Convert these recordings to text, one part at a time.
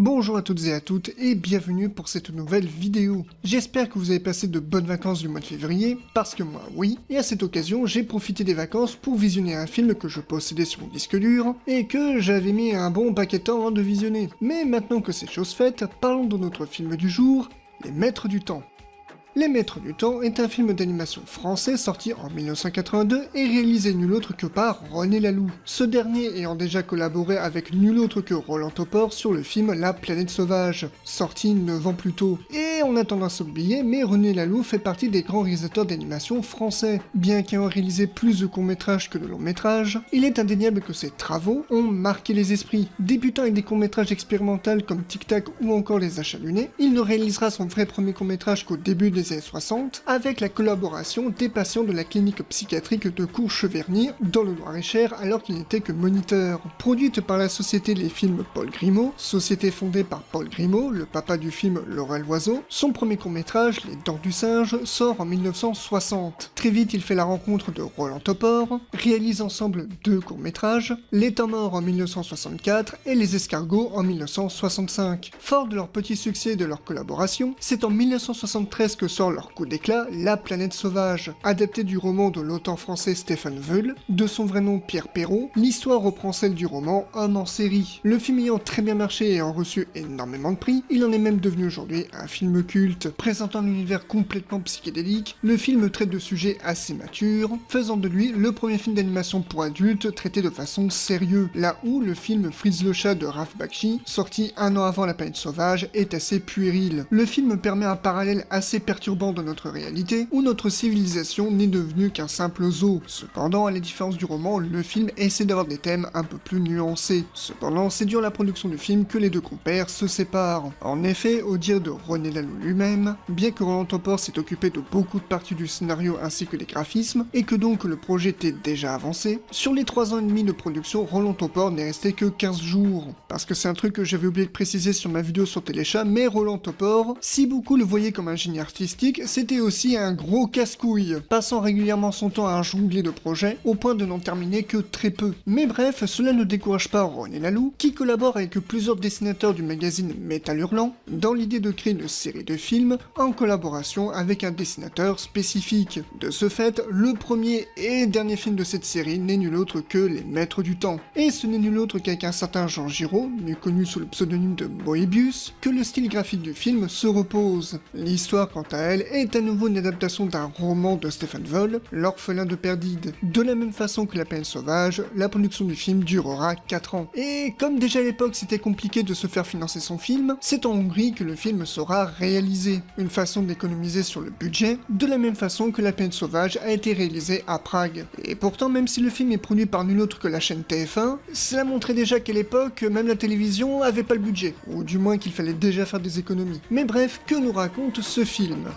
Bonjour à toutes et à toutes et bienvenue pour cette nouvelle vidéo. J'espère que vous avez passé de bonnes vacances du mois de février, parce que moi oui, et à cette occasion j'ai profité des vacances pour visionner un film que je possédais sur mon disque dur, et que j'avais mis un bon paquet de temps avant de visionner. Mais maintenant que c'est chose faite, parlons de notre film du jour, Les Maîtres du Temps. Les Maîtres du Temps est un film d'animation français sorti en 1982 et réalisé nul autre que par René Laloux. Ce dernier ayant déjà collaboré avec nul autre que Roland Topor sur le film La Planète Sauvage, sorti 9 ans plus tôt. Et on a tendance à l'oublier, mais René Laloux fait partie des grands réalisateurs d'animation français. Bien qu'ayant réalisé plus de courts-métrages que de longs-métrages, il est indéniable que ses travaux ont marqué les esprits. Débutant avec des courts-métrages expérimentaux comme Tic Tac ou encore Les Achats Lunés, il ne réalisera son vrai premier court-métrage qu'au début des années 60, avec la collaboration des patients de la clinique psychiatrique de Courcheverny dans le Loir-et-Cher alors qu'il n'était que moniteur. Produite par la société Les Films Paul Grimaud, société fondée par Paul Grimaud, le papa du film Laurel l'Oiseau, son premier court-métrage, Les Dents du Singe, sort en 1960. Très vite, il fait la rencontre de Roland Topor, réalise ensemble deux courts-métrages, Les Temps Morts en 1964 et Les Escargots en 1965. Fort de leur petit succès et de leur collaboration, c'est en 1973 que sort leur coup d'éclat, La Planète Sauvage. Adapté du roman de l'auteur français Stéphane Veul, de son vrai nom Pierre Perrault, l'histoire reprend celle du roman Homme en série. Le film ayant très bien marché et ayant reçu énormément de prix, il en est même devenu aujourd'hui un film culte. Présentant un univers complètement psychédélique, le film traite de sujets assez matures, faisant de lui le premier film d'animation pour adultes traité de façon sérieuse, là où le film Fritz le chat de Ralph Bakshi, sorti un an avant La Planète Sauvage, est assez puéril. Le film permet un parallèle assez perturbant de notre réalité, où notre civilisation n'est devenue qu'un simple zoo. Cependant, à la différence du roman, le film essaie d'avoir des thèmes un peu plus nuancés. Cependant, c'est durant la production du film que les deux compères se séparent. En effet, au dire de René Laloux lui-même, bien que Roland Topor s'est occupé de beaucoup de parties du scénario ainsi que des graphismes, et que donc le projet était déjà avancé, sur les 3 ans et demi de production, Roland Topor n'est resté que 15 jours. Parce que c'est un truc que j'avais oublié de préciser sur ma vidéo sur Téléchat, mais Roland Topor, si beaucoup le voyaient comme un génie artistique, c'était aussi un gros casse-couille, passant régulièrement son temps à jongler de projets, au point de n'en terminer que très peu. Mais bref, cela ne décourage pas René Laloux, qui collabore avec plusieurs dessinateurs du magazine Métal Hurlant, dans l'idée de créer une série de films en collaboration avec un dessinateur spécifique. De ce fait, le premier et dernier film de cette série n'est nul autre que Les Maîtres du Temps. Et ce n'est nul autre qu'avec un certain Jean Giraud, mieux connu sous le pseudonyme de Moebius, que le style graphique du film se repose. L'histoire, quant à elle, est à nouveau une adaptation d'un roman de Stéphane Veul, L'Orphelin de Perdide. De la même façon que La Planète Sauvage, la production du film durera 4 ans. Et comme déjà à l'époque c'était compliqué de se faire financer son film, c'est en Hongrie que le film sera réalisé. Une façon d'économiser sur le budget, de la même façon que La Planète Sauvage a été réalisé à Prague. Et pourtant, même si le film est produit par nul autre que la chaîne TF1, cela montrait déjà qu'à l'époque, même la télévision avait pas le budget, ou du moins qu'il fallait déjà faire des économies. Mais bref, que nous raconte ce film ?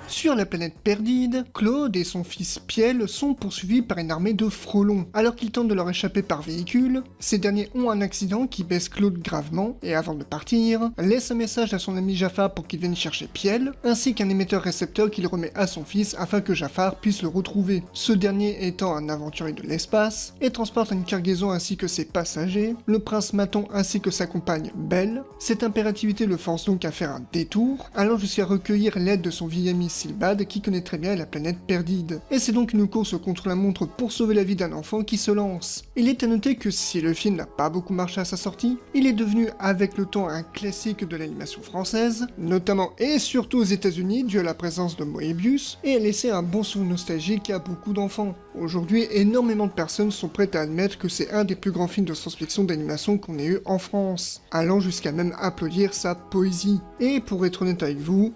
Sur la planète Perdide, Claude et son fils Piel sont poursuivis par une armée de frelons. Alors qu'ils tentent de leur échapper par véhicule, ces derniers ont un accident qui baisse Claude gravement, et avant de partir, laisse un message à son ami Jafar pour qu'il vienne chercher Piel, ainsi qu'un émetteur-récepteur qu'il remet à son fils afin que Jafar puisse le retrouver. Ce dernier étant un aventurier de l'espace, et transporte une cargaison ainsi que ses passagers, le prince Maton ainsi que sa compagne Belle. Cette impérativité le force donc à faire un détour, allant jusqu'à recueillir l'aide de son vieil ami Silbad qui connaît très bien la planète Perdide. Et c'est donc une course contre la montre pour sauver la vie d'un enfant qui se lance. Il est à noter que si le film n'a pas beaucoup marché à sa sortie, il est devenu avec le temps un classique de l'animation française, notamment et surtout aux États-Unis dû à la présence de Moebius, et a laissé un bon souvenir nostalgique à beaucoup d'enfants. Aujourd'hui, énormément de personnes sont prêtes à admettre que c'est un des plus grands films de science-fiction d'animation qu'on ait eu en France, allant jusqu'à même applaudir sa poésie. Et pour être honnête avec vous,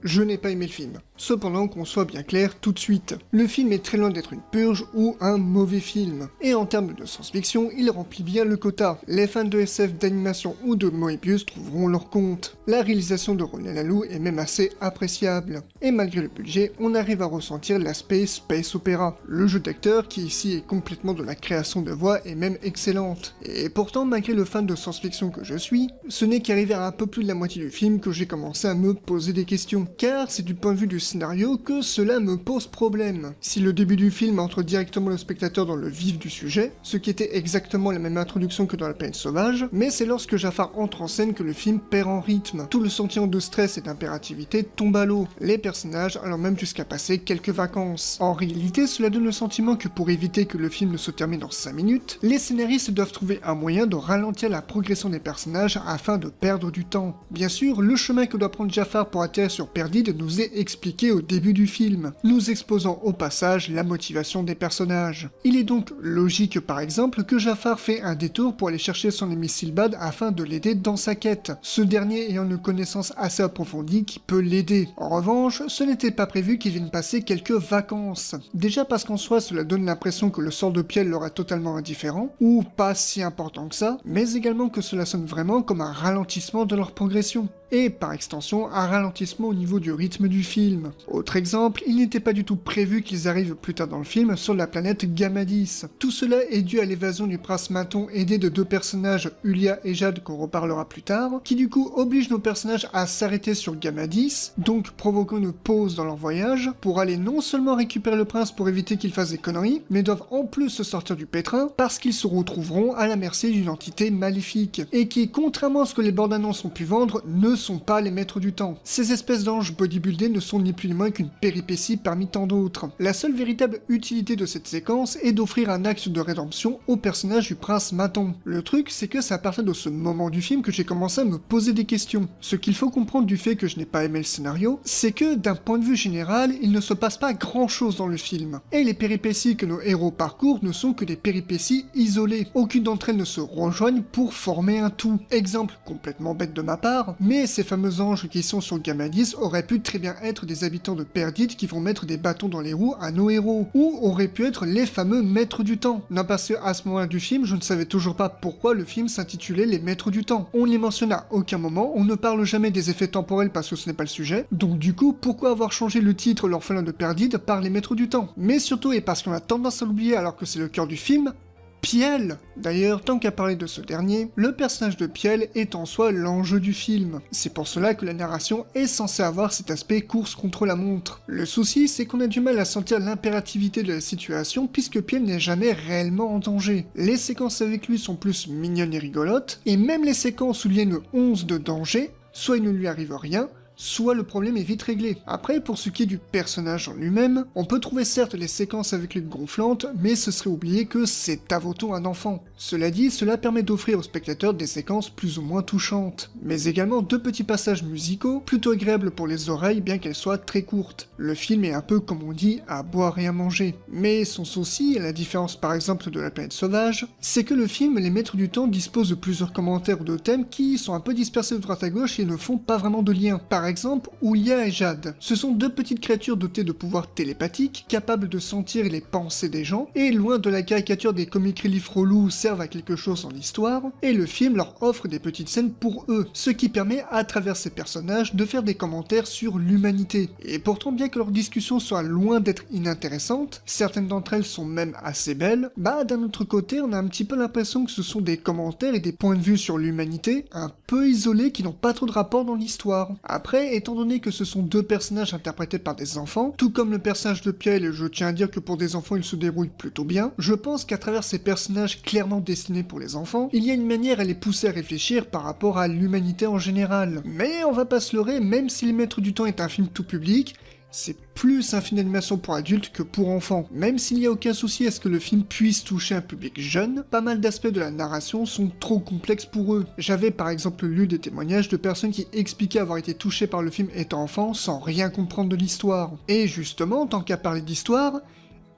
je n'ai pas aimé le film. Cependant, qu'on soit bien clair tout de suite, le film est très loin d'être une purge ou un mauvais film. Et en termes de science-fiction, il remplit bien le quota. Les fans de SF, d'animation ou de Moebius trouveront leur compte. La réalisation de René Laloux est même assez appréciable. Et malgré le budget, on arrive à ressentir l'aspect space opéra. Le jeu d'acteur, qui ici est complètement de la création de voix, est même excellente. Et pourtant, malgré le fan de science-fiction que je suis, ce n'est qu'arrivé à un peu plus de la moitié du film que j'ai commencé à me poser des questions. Car c'est du point de vue du scénario que cela me pose problème. Si le début du film entre directement le spectateur dans le vif du sujet, ce qui était exactement la même introduction que dans La Planète Sauvage, mais c'est lorsque Jafar entre en scène que le film perd en rythme. Tout le sentiment de stress et d'impérativité tombe à l'eau, les personnages allant même jusqu'à passer quelques vacances. En réalité, cela donne le sentiment que pour éviter que le film ne se termine en 5 minutes, les scénaristes doivent trouver un moyen de ralentir la progression des personnages afin de perdre du temps. Bien sûr, le chemin que doit prendre Jafar pour atterrir sur Perdide nous est expliqué au début du film, nous exposant au passage la motivation des personnages. Il est donc logique par exemple que Jafar fait un détour pour aller chercher son ami Silbad afin de l'aider dans sa quête, ce dernier ayant une connaissance assez approfondie qui peut l'aider. En revanche, ce n'était pas prévu qu'il vienne passer quelques vacances. Déjà parce qu'en soi cela donne l'impression que le sort de Piel leur est totalement indifférent, ou pas si important que ça, mais également que cela sonne vraiment comme un ralentissement de leur progression. Et par extension, un ralentissement au niveau du rythme du film. Autre exemple, il n'était pas du tout prévu qu'ils arrivent plus tard dans le film sur la planète Gamadis. Tout cela est dû à l'évasion du prince Maton aidé de deux personnages, Ulia et Jade qu'on reparlera plus tard, qui du coup obligent nos personnages à s'arrêter sur Gamadis, donc provoquant une pause dans leur voyage, pour aller non seulement récupérer le prince pour éviter qu'il fasse des conneries, mais doivent en plus se sortir du pétrin parce qu'ils se retrouveront à la merci d'une entité maléfique, et qui, contrairement à ce que les bandes annonces ont pu vendre, ne sont pas les maîtres du temps. Ces espèces d'anges bodybuildés ne sont ni plus ni moins qu'une péripétie parmi tant d'autres. La seule véritable utilité de cette séquence est d'offrir un axe de rédemption au personnage du prince Maton. Le truc, c'est que c'est à partir de ce moment du film que j'ai commencé à me poser des questions. Ce qu'il faut comprendre du fait que je n'ai pas aimé le scénario, c'est que d'un point de vue général, il ne se passe pas grand chose dans le film. Et les péripéties que nos héros parcourent ne sont que des péripéties isolées. Aucune d'entre elles ne se rejoignent pour former un tout. Exemple complètement bête de ma part, mais ces fameux anges qui sont sur Gamadis auraient pu très bien être des habitants de Perdide qui vont mettre des bâtons dans les roues à nos héros, ou auraient pu être les fameux maîtres du temps. Non, parce qu'à ce moment-là du film, je ne savais toujours pas pourquoi le film s'intitulait Les Maîtres du Temps. On ne les mentionne à aucun moment, on ne parle jamais des effets temporels parce que ce n'est pas le sujet, donc du coup, pourquoi avoir changé le titre L'Orphelin de Perdide par Les Maîtres du Temps? Mais surtout, et parce qu'on a tendance à l'oublier alors que c'est le cœur du film, Piel. D'ailleurs, tant qu'à parler de ce dernier, le personnage de Piel est en soi l'enjeu du film. C'est pour cela que la narration est censée avoir cet aspect course contre la montre. Le souci, c'est qu'on a du mal à sentir l'impérativité de la situation puisque Piel n'est jamais réellement en danger. Les séquences avec lui sont plus mignonnes et rigolotes, et même les séquences où il y a une once de danger, soit il ne lui arrive rien, soit le problème est vite réglé. Après, pour ce qui est du personnage en lui-même, on peut trouver certes les séquences avec lui gonflantes, mais ce serait oublier que c'est avant tout un enfant. Cela dit, cela permet d'offrir au spectateur des séquences plus ou moins touchantes, mais également deux petits passages musicaux, plutôt agréables pour les oreilles bien qu'elles soient très courtes. Le film est un peu, comme on dit, à boire et à manger. Mais son souci, à la différence par exemple de La Planète Sauvage, c'est que le film Les Maîtres du Temps dispose de plusieurs commentaires ou de thèmes qui sont un peu dispersés de droite à gauche et ne font pas vraiment de lien. Par exemple, Ulia et Jade. Ce sont deux petites créatures dotées de pouvoirs télépathiques, capables de sentir les pensées des gens, et loin de la caricature des comic relief relous servent à quelque chose dans l'histoire, et le film leur offre des petites scènes pour eux, ce qui permet à travers ces personnages de faire des commentaires sur l'humanité. Et pourtant, bien que leur discussion soit loin d'être inintéressante, certaines d'entre elles sont même assez belles, bah d'un autre côté on a un petit peu l'impression que ce sont des commentaires et des points de vue sur l'humanité un peu isolés qui n'ont pas trop de rapport dans l'histoire. Après, étant donné que ce sont deux personnages interprétés par des enfants, tout comme le personnage de Piel, et je tiens à dire que pour des enfants il se débrouille plutôt bien, je pense qu'à travers ces personnages clairement destinés pour les enfants, il y a une manière à les pousser à réfléchir par rapport à l'humanité en général. Mais on va pas se leurrer, même si Les Maîtres du Temps est un film tout public, c'est plus un film d'animation pour adultes que pour enfants. Même s'il n'y a aucun souci à ce que le film puisse toucher un public jeune, pas mal d'aspects de la narration sont trop complexes pour eux. J'avais par exemple lu des témoignages de personnes qui expliquaient avoir été touchées par le film étant enfant sans rien comprendre de l'histoire. Et justement, tant qu'à parler d'histoire,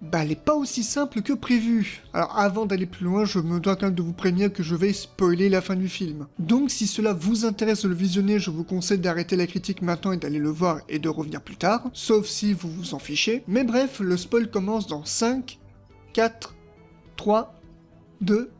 bah elle est pas aussi simple que prévu. Alors avant d'aller plus loin, je me dois quand même de vous prévenir que je vais spoiler la fin du film. Donc si cela vous intéresse de le visionner, je vous conseille d'arrêter la critique maintenant et d'aller le voir et de revenir plus tard, sauf si vous vous en fichez. Mais bref, le spoil commence dans 5, 4, 3, 2,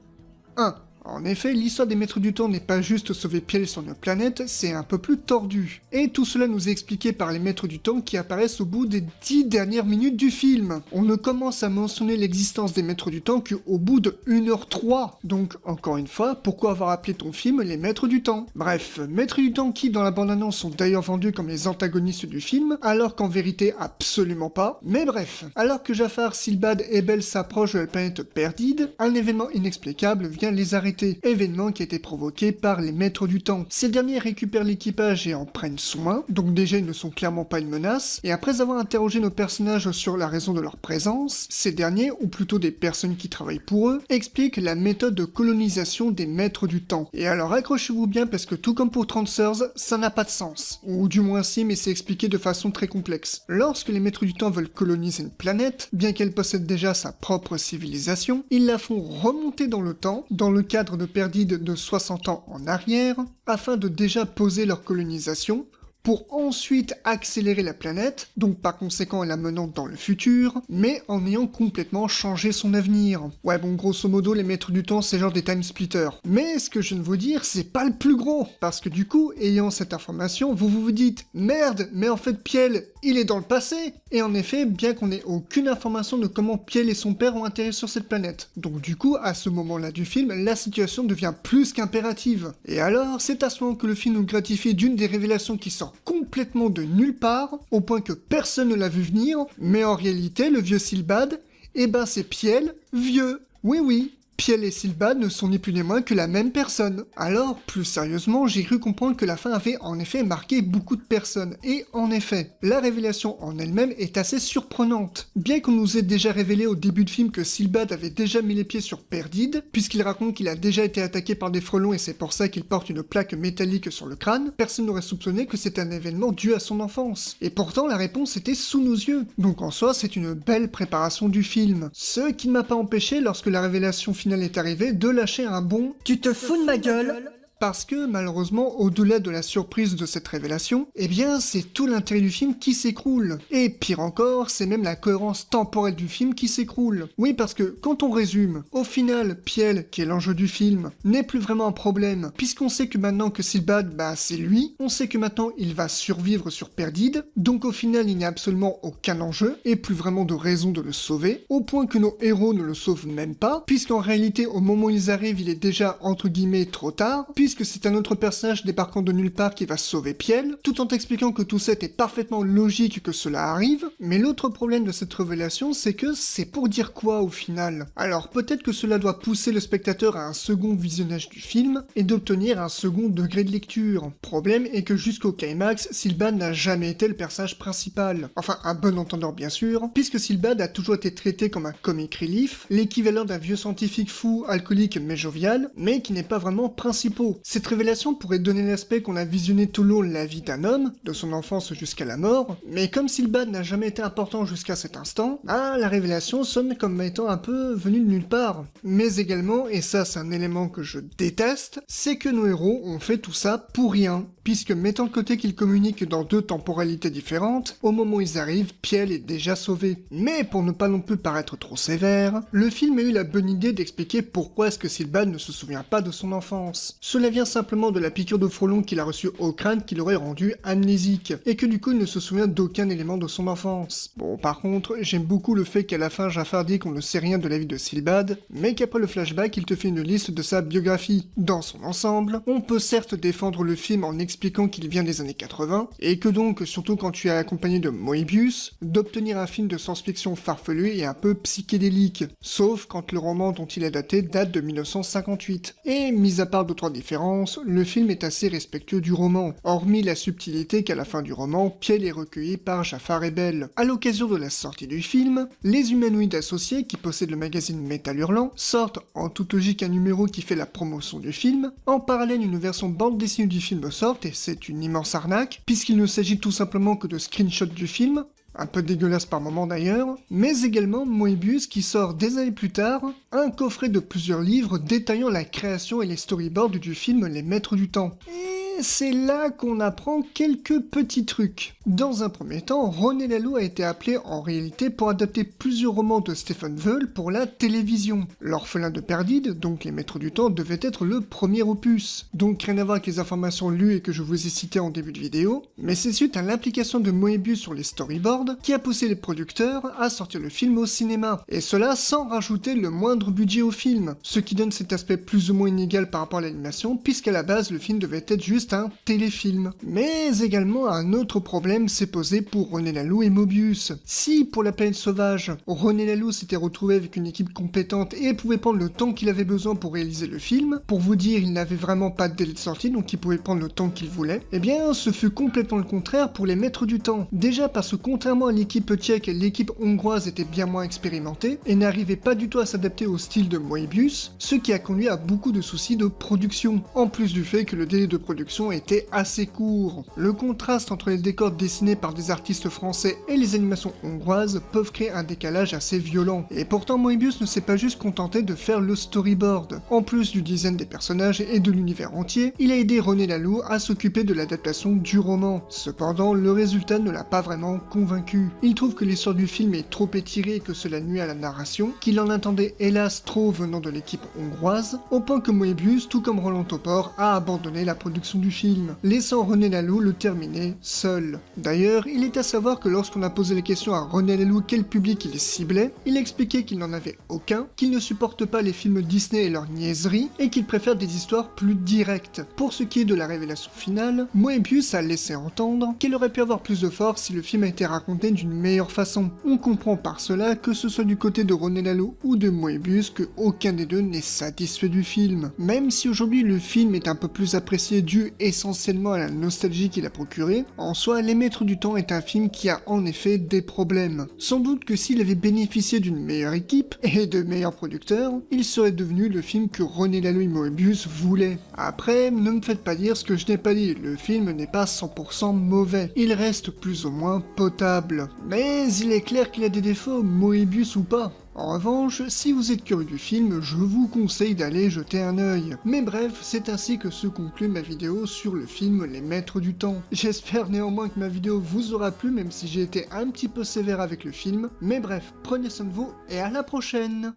1. En effet, l'histoire des Maîtres du Temps n'est pas juste sauver Piel sur notre planète, c'est un peu plus tordu. Et tout cela nous est expliqué par les Maîtres du Temps qui apparaissent au bout des 10 dernières minutes du film. On ne commence à mentionner l'existence des Maîtres du Temps qu'au bout de 1h03. Donc, encore une fois, pourquoi avoir appelé ton film les Maîtres du Temps? Bref, Maîtres du Temps qui, dans la bande-annonce, sont d'ailleurs vendus comme les antagonistes du film, alors qu'en vérité, absolument pas. Mais bref, alors que Jafar, Silbad et Belle s'approchent de la planète Perdide, un événement inexplicable vient les arrêter. Événement qui a été provoqué par les Maîtres du Temps. Ces derniers récupèrent l'équipage et en prennent soin, donc déjà ils ne sont clairement pas une menace, et après avoir interrogé nos personnages sur la raison de leur présence, ces derniers, ou plutôt des personnes qui travaillent pour eux, expliquent la méthode de colonisation des Maîtres du Temps. Et alors accrochez-vous bien parce que tout comme pour Transers, ça n'a pas de sens. Ou du moins si, mais c'est expliqué de façon très complexe. Lorsque les Maîtres du Temps veulent coloniser une planète, bien qu'elle possède déjà sa propre civilisation, ils la font remonter dans le temps, dans le cadre de Perdide de 60 ans en arrière, afin de déjà poser leur colonisation, pour ensuite accélérer la planète, donc par conséquent la menant dans le futur, mais en ayant complètement changé son avenir. Ouais bon, grosso modo, les Maîtres du Temps, c'est genre des time splitters. Mais ce que je viens de vous dire, c'est pas le plus gros, parce que du coup, ayant cette information, vous dites « Merde, mais en fait Piel, il est dans le passé !» Et en effet, bien qu'on ait aucune information de comment Piel et son père ont atterri sur cette planète. Donc du coup, à ce moment-là du film, la situation devient plus qu'impérative. Et alors, c'est à ce moment que le film nous gratifie d'une des révélations qui sort complètement de nulle part, au point que personne ne l'a vu venir, mais en réalité, le vieux Silbad, eh ben c'est Piel, vieux. Oui, Piel et Silbad ne sont ni plus ni moins que la même personne. Alors, plus sérieusement, j'ai cru comprendre que la fin avait en effet marqué beaucoup de personnes. Et en effet, la révélation en elle-même est assez surprenante. Bien qu'on nous ait déjà révélé au début de film que Silbad avait déjà mis les pieds sur Perdide, puisqu'il raconte qu'il a déjà été attaqué par des frelons et c'est pour ça qu'il porte une plaque métallique sur le crâne, personne n'aurait soupçonné que c'était un événement dû à son enfance. Et pourtant, la réponse était sous nos yeux. Donc en soi, c'est une belle préparation du film. Ce qui ne m'a pas empêché, lorsque la révélation finale est arrivé, de lâcher un bon « Tu te fous de ma gueule ?» Parce que, malheureusement, au-delà de la surprise de cette révélation, eh bien, c'est tout l'intérêt du film qui s'écroule. Et pire encore, c'est même la cohérence temporelle du film qui s'écroule. Oui, parce que, quand on résume, au final, Piel, qui est l'enjeu du film, n'est plus vraiment un problème, puisqu'on sait que maintenant que Silbad, bah c'est lui, on sait que maintenant il va survivre sur Perdide, donc au final il n'y a absolument aucun enjeu, et plus vraiment de raison de le sauver, au point que nos héros ne le sauvent même pas, puisqu'en réalité, au moment où ils arrivent, il est déjà, entre guillemets, trop tard, puisque c'est un autre personnage débarquant de nulle part qui va sauver Piel, tout en t'expliquant que tout ça est parfaitement logique que cela arrive, mais l'autre problème de cette révélation, c'est que c'est pour dire quoi au final? Alors peut-être que cela doit pousser le spectateur à un second visionnage du film, et d'obtenir un second degré de lecture. Problème est que jusqu'au climax, Silbad n'a jamais été le personnage principal. Enfin, un bon entendeur bien sûr, puisque Silbad a toujours été traité comme un comic relief, l'équivalent d'un vieux scientifique fou, alcoolique mais jovial, mais qui n'est pas vraiment principal. Cette révélation pourrait donner l'aspect qu'on a visionné tout le long de la vie d'un homme, de son enfance jusqu'à la mort, mais comme Silbad n'a jamais été important jusqu'à cet instant, ah, la révélation sonne comme étant un peu venue de nulle part. Mais également, et ça c'est un élément que je déteste, c'est que nos héros ont fait tout ça pour rien, puisque mettant de côté qu'ils communiquent dans deux temporalités différentes, au moment où ils arrivent, Piel est déjà sauvé. Mais pour ne pas non plus paraître trop sévère, le film a eu la bonne idée d'expliquer pourquoi est-ce que Silbad ne se souvient pas de son enfance. Cela vient simplement de la piqûre de frelon qu'il a reçue au crâne qui l'aurait rendu amnésique, et que du coup il ne se souvient d'aucun élément de son enfance. Bon, par contre, j'aime beaucoup le fait qu'à la fin Jafar dit qu'on ne sait rien de la vie de Silbad, mais qu'après le flashback il te fait une liste de sa biographie. Dans son ensemble, on peut certes défendre le film en expliquant qu'il vient des années 80, et que donc, surtout quand tu es accompagné de Moebius, d'obtenir un film de science-fiction farfelu et un peu psychédélique, sauf quand le roman dont il est daté date de 1958. Et, mis à part deux trois différences, le film est assez respectueux du roman, hormis la subtilité qu'à la fin du roman, Piel est recueilli par Jafar et Belle. À l'occasion de la sortie du film, les humanoïdes associés qui possèdent le magazine Métal Hurlant sortent en toute logique un numéro qui fait la promotion du film, en parallèle une version bande dessinée du film sort et c'est une immense arnaque, puisqu'il ne s'agit tout simplement que de screenshots du film, un peu dégueulasse par moment d'ailleurs, mais également Moebius qui sort des années plus tard un coffret de plusieurs livres détaillant la création et les storyboards du film Les Maîtres du Temps. Et c'est là qu'on apprend quelques petits trucs. Dans un premier temps, René Laloux a été appelé en réalité pour adapter plusieurs romans de Stephen Veul pour la télévision. L'Orphelin de Perdide, donc Les Maîtres du Temps, devait être le premier opus. Donc rien à voir avec les informations lues et que je vous ai citées en début de vidéo, mais c'est suite à l'implication de Moebius sur les storyboards qui a poussé les producteurs à sortir le film au cinéma, et cela sans rajouter le moindre budget au film, ce qui donne cet aspect plus ou moins inégal par rapport à l'animation, puisqu'à la base le film devait être juste un téléfilm. Mais également un autre problème s'est posé pour René Laloux et Moebius. Si pour La Planète Sauvage, René Laloux s'était retrouvé avec une équipe compétente et pouvait prendre le temps qu'il avait besoin pour réaliser le film, pour vous dire il n'avait vraiment pas de délai de sortie donc il pouvait prendre le temps qu'il voulait, eh bien ce fut complètement le contraire pour Les Maîtres du Temps. Déjà parce que contrairement à l'équipe tchèque, l'équipe hongroise était bien moins expérimentée et n'arrivait pas du tout à s'adapter au style de Moebius, ce qui a conduit à beaucoup de soucis de production, en plus du fait que le délai de production était assez court. Le contraste entre les décors dessinés par des artistes français et les animations hongroises peuvent créer un décalage assez violent. Et pourtant Moebius ne s'est pas juste contenté de faire le storyboard. En plus du design des personnages et de l'univers entier, il a aidé René Laloux à s'occuper de l'adaptation du roman. Cependant, le résultat ne l'a pas vraiment convaincu. Il trouve que l'histoire du film est trop étirée et que cela nuit à la narration, qu'il en attendait hélas trop venant de l'équipe hongroise, au point que Moebius, tout comme Roland Topor, a abandonné la production du film, laissant René Laloux le terminer seul. D'ailleurs, il est à savoir que lorsqu'on a posé la question à René Laloux quel public il ciblait, il expliquait qu'il n'en avait aucun, qu'il ne supporte pas les films Disney et leurs niaiseries, et qu'il préfère des histoires plus directes. Pour ce qui est de la révélation finale, Moebius a laissé entendre qu'elle aurait pu avoir plus de force si le film a été raconté d'une meilleure façon. On comprend par cela que ce soit du côté de René Laloux ou de Moebius que aucun des deux n'est satisfait du film. Même si aujourd'hui le film est un peu plus apprécié dû essentiellement à la nostalgie qu'il a procuré, en soi Les Maîtres du Temps est un film qui a en effet des problèmes. Sans doute que s'il avait bénéficié d'une meilleure équipe et de meilleurs producteurs, il serait devenu le film que René Laloux et Moebius voulaient. Après, ne me faites pas dire ce que je n'ai pas dit, le film n'est pas 100% mauvais, il reste plus ou moins potable. Mais il est clair qu'il a des défauts, Moebius ou pas. En revanche, si vous êtes curieux du film, je vous conseille d'aller jeter un œil. Mais bref, c'est ainsi que se conclut ma vidéo sur le film Les Maîtres du Temps. J'espère néanmoins que ma vidéo vous aura plu, même si j'ai été un petit peu sévère avec le film. Mais bref, prenez soin de vous et à la prochaine!